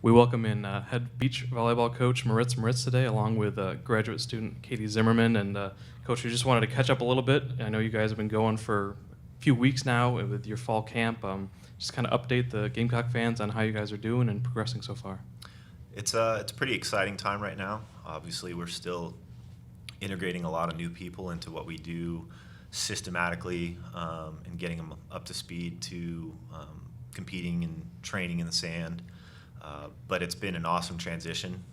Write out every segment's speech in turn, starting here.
We welcome in head beach volleyball coach Moritz today, along with graduate student Katie Zimmerman. And Coach, we just wanted to catch up a little bit. I know you guys have been going for a few weeks now with your fall camp. Just kind of update the Gamecock fans on how you guys are doing and progressing so far. It's a pretty exciting time right now. Obviously, we're still integrating a lot of new people into what we do systematically and getting them up to speed to competing and training in the sand. But it's been an awesome transition.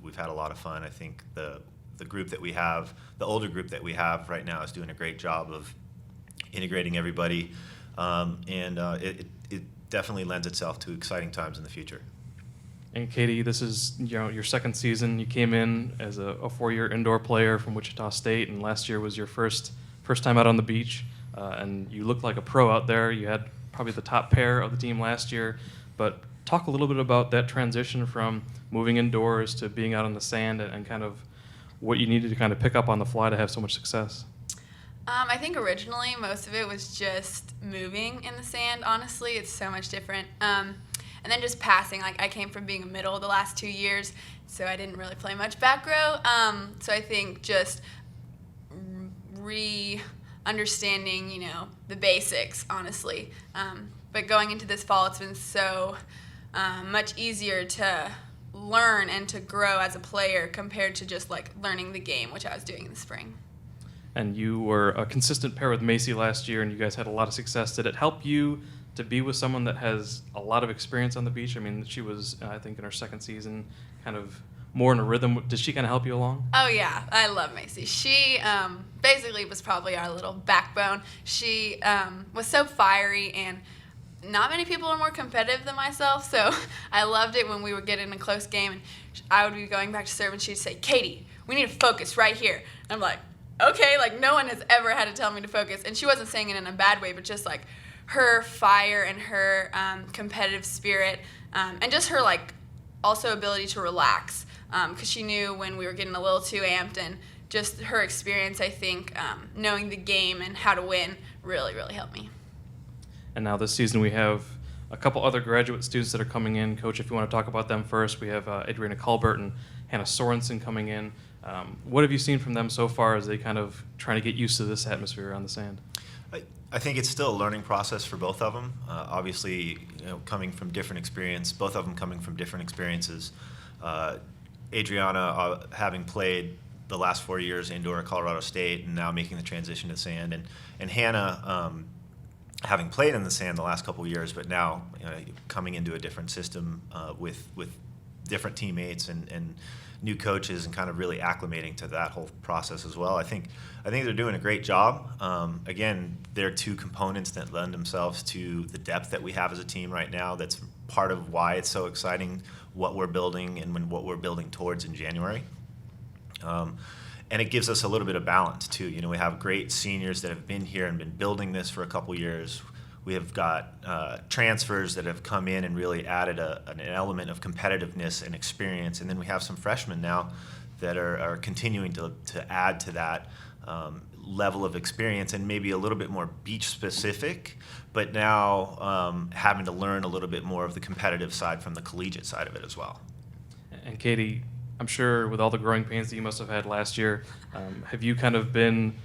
We've had a lot of fun. I think the group that we have, the older group that we have right now, is doing a great job of integrating everybody, and it definitely lends itself to exciting times in the future. And Katie, this is your second season. You came in as a 4-year indoor player from Wichita State, and last year was your first time out on the beach. And you looked like a pro out there. You had probably the top pair of the team last year. But talk a little bit about that transition from moving indoors to being out on the sand and kind of what you needed to kind of pick up on the fly to have so much success. I think originally most of it was just moving in the sand. Honestly, it's so much different. And then just passing. Like, I came from being a middle the last 2 years, so I didn't really play much back row. So I think just re-understanding, the basics, honestly. But going into this fall, it's been so much easier to learn and to grow as a player compared to just like learning the game, which I was doing in the spring. And you were a consistent pair with Macy last year, and you guys had a lot of success. Did it help you to be with someone that has a lot of experience on the beach? I mean, she was, I think, in her second season, kind of more in a rhythm. Did she kind of help you along? Oh, yeah. I love Macy. She basically was probably our little backbone. She was so fiery, and not many people are more competitive than myself, so I loved it when we would get in a close game, and I would be going back to serve, and she'd say, "Katie, we need to focus right here." And I'm like, okay, like no one has ever had to tell me to focus. And she wasn't saying it in a bad way, but just like her fire and her competitive spirit, and just her like also ability to relax, because she knew when we were getting a little too amped, and just her experience, I think, knowing the game and how to win really, really helped me. And now this season we have a couple other graduate students that are coming in. Coach, if you want to talk about them first, we have Adriana Culbert and Hannah Sorensen coming in. What have you seen from them so far as they kind of trying to get used to this atmosphere on the sand? I think it's still a learning process for both of them. Obviously, coming from different experience, both of them coming from different experiences. Adriana, having played the last 4 years indoor at Colorado State and now making the transition to sand, and Hannah, having played in the sand the last couple of years, but now coming into a different system with different teammates and new coaches, and kind of really acclimating to that whole process as well. I think they're doing a great job. Again, they're two components that lend themselves to the depth that we have as a team right now. That's part of why it's so exciting what we're building and what we're building towards in January. And it gives us a little bit of balance too. We have great seniors that have been here and been building this for a couple years. We have got transfers that have come in and really added an element of competitiveness and experience. And then we have some freshmen now that are continuing to add to that level of experience, and maybe a little bit more beach specific, but now having to learn a little bit more of the competitive side from the collegiate side of it as well. And Katie, I'm sure with all the growing pains that you must have had last year, have you kind of been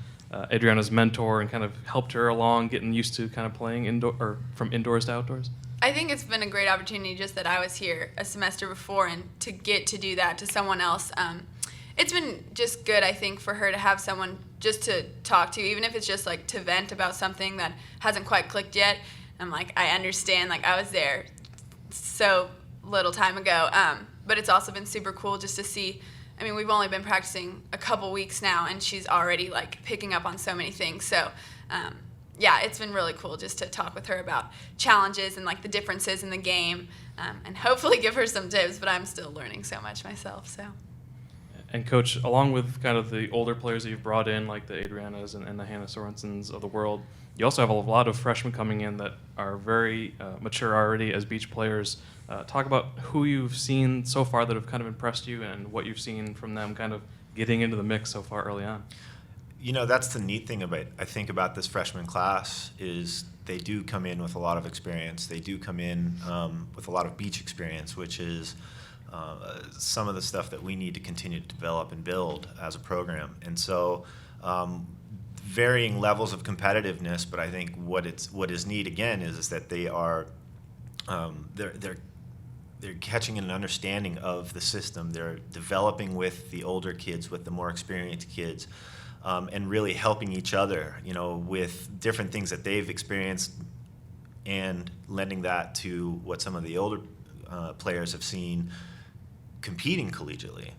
Adriana's mentor and kind of helped her along getting used to kind of playing indoor or from indoors to outdoors? I think it's been a great opportunity just that I was here a semester before, and to get to do that to someone else. It's been just good, I think, for her to have someone just to talk to, even if it's just like to vent about something that hasn't quite clicked yet. I'm like, I understand, like I was there so little time ago. But it's also been super cool just to see. I mean, we've only been practicing a couple weeks now, and she's already like picking up on so many things. So, yeah, it's been really cool just to talk with her about challenges and like the differences in the game, and hopefully give her some tips. But I'm still learning so much myself. So. And Coach, along with kind of the older players that you've brought in, like the Adrianas and the Hannah Sorensens of the world, you also have a lot of freshmen coming in that are very mature already as beach players. Talk about who you've seen so far that have kind of impressed you, and what you've seen from them kind of getting into the mix so far early on. That's the neat thing I think about this freshman class is they do come in with a lot of experience. They do come in with a lot of beach experience, which is some of the stuff that we need to continue to develop and build as a program. And so varying levels of competitiveness, but I think what is neat again is that they are they're catching an understanding of the system. They're developing with the older kids, with the more experienced kids, and really helping each other, with different things that they've experienced, and lending that to what some of the older players have seen competing collegiately.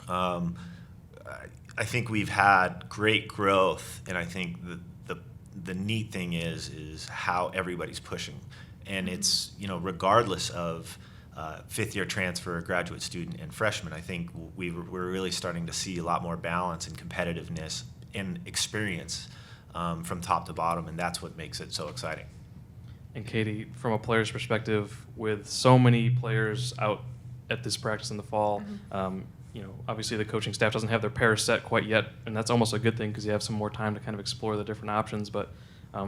I think we've had great growth, and I think the neat thing is how everybody's pushing, and it's regardless of fifth-year transfer, graduate student, and freshman. I think we're really starting to see a lot more balance and competitiveness and experience from top to bottom, and that's what makes it so exciting. And Katie, from a player's perspective, with so many players out at this practice in the fall, obviously the coaching staff doesn't have their pairs set quite yet, and that's almost a good thing because you have some more time to kind of explore the different options. But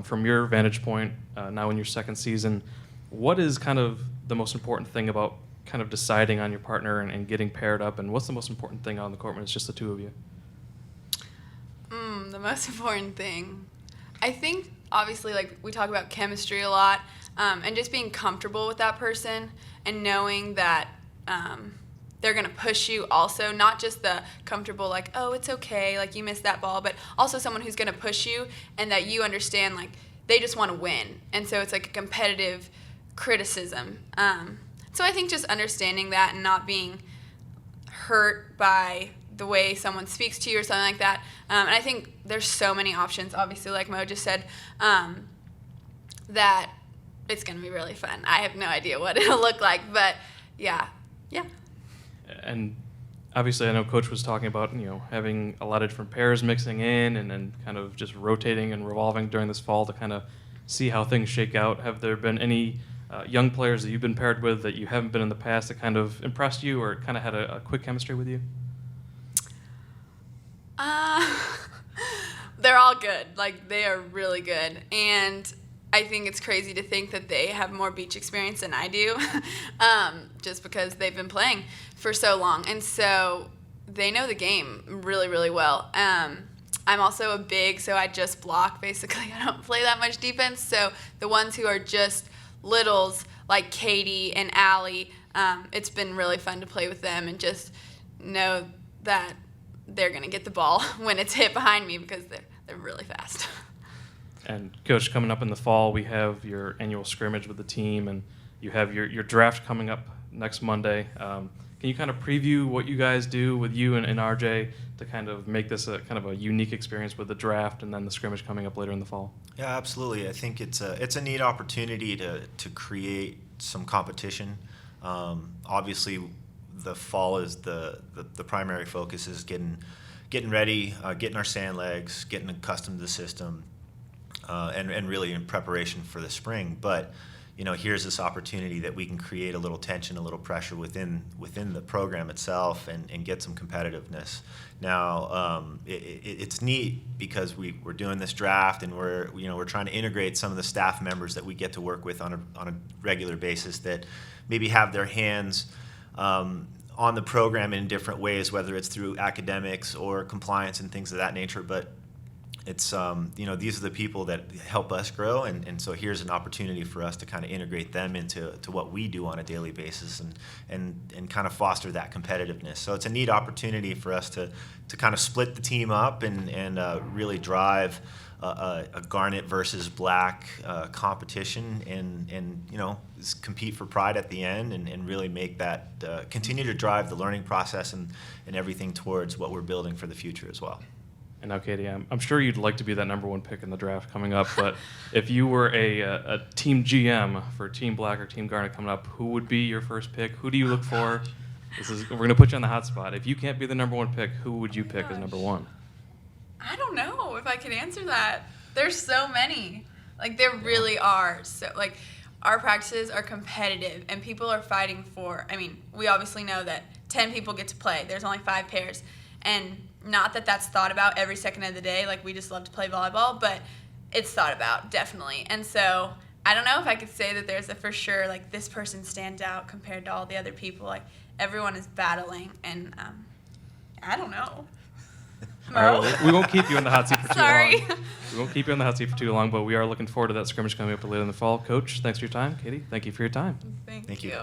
from your vantage point, now in your second season, what is kind of the most important thing about kind of deciding on your partner and getting paired up, and what's the most important thing on the court when it's just the two of you? The most important thing, I think, obviously, like we talk about chemistry a lot, and just being comfortable with that person and knowing that they're going to push you also, not just the comfortable, like, oh, it's okay, like you missed that ball, but also someone who's going to push you and that you understand, like, they just want to win. And so it's like a competitive criticism. So I think just understanding that and not being hurt by the way someone speaks to you or something like that. And I think there's so many options, obviously, like Mo just said, that it's going to be really fun. I have no idea what it'll look like, but yeah. And obviously, I know Coach was talking about, having a lot of different pairs mixing in and then kind of just rotating and revolving during this fall to kind of see how things shake out. Have there been any young players that you've been paired with that you haven't been in the past that kind of impressed you or kind of had a quick chemistry with you? They're all good. Like, they are really good. And I think it's crazy to think that they have more beach experience than I do, just because they've been playing for so long. And so they know the game really, really well. I'm also a big, so I just block, basically. I don't play that much defense. So the ones who are just littles, like Katie and Allie, it's been really fun to play with them and just know that they're going to get the ball when it's hit behind me because they're really fast. And Coach, coming up in the fall, we have your annual scrimmage with the team, and you have your draft coming up next Monday. Can you kind of preview what you guys do with you and RJ to kind of make this a kind of a unique experience with the draft and then the scrimmage coming up later in the fall? Yeah, absolutely. I think it's a neat opportunity to create some competition. Obviously, the fall is the primary focus is getting ready, getting our sand legs, getting accustomed to the system, and really in preparation for the spring. But here's this opportunity that we can create a little tension, a little pressure within the program itself, and get some competitiveness. Now, it's neat because we're doing this draft, and we're trying to integrate some of the staff members that we get to work with on a regular basis that maybe have their hands on the program in different ways, whether it's through academics or compliance and things of that nature. But it's these are the people that help us grow, and so here's an opportunity for us to kind of integrate them into what we do on a daily basis and kind of foster that competitiveness. So it's a neat opportunity for us to kind of split the team up and really drive a garnet versus black competition and compete for pride at the end and really make that continue to drive the learning process and everything towards what we're building for the future as well. And now, Katie, I'm sure you'd like to be that number one pick in the draft coming up, but if you were a team GM for Team Black or Team Garnet coming up, who would be your first pick? Who do you look for? We're going to put you on the hot spot. If you can't be the number one pick, who would you pick as number one? I don't know if I could answer that. There's so many. Like, there really are. So, like, our practices are competitive, and people are fighting for, we obviously know that 10 people get to play. There's only 5 pairs. And not that that's thought about every second of the day. Like, we just love to play volleyball, but it's thought about, definitely. And so I don't know if I could say that there's a for sure, like, this person stands out compared to all the other people. Like, everyone is battling, and I don't know. All right, well, we won't keep you in the hot seat for too Sorry. long. We won't keep you in the hot seat for too long, but we are looking forward to that scrimmage coming up later in the fall. Coach, thanks for your time. Katie, thank you for your time. Thank Thank you. you.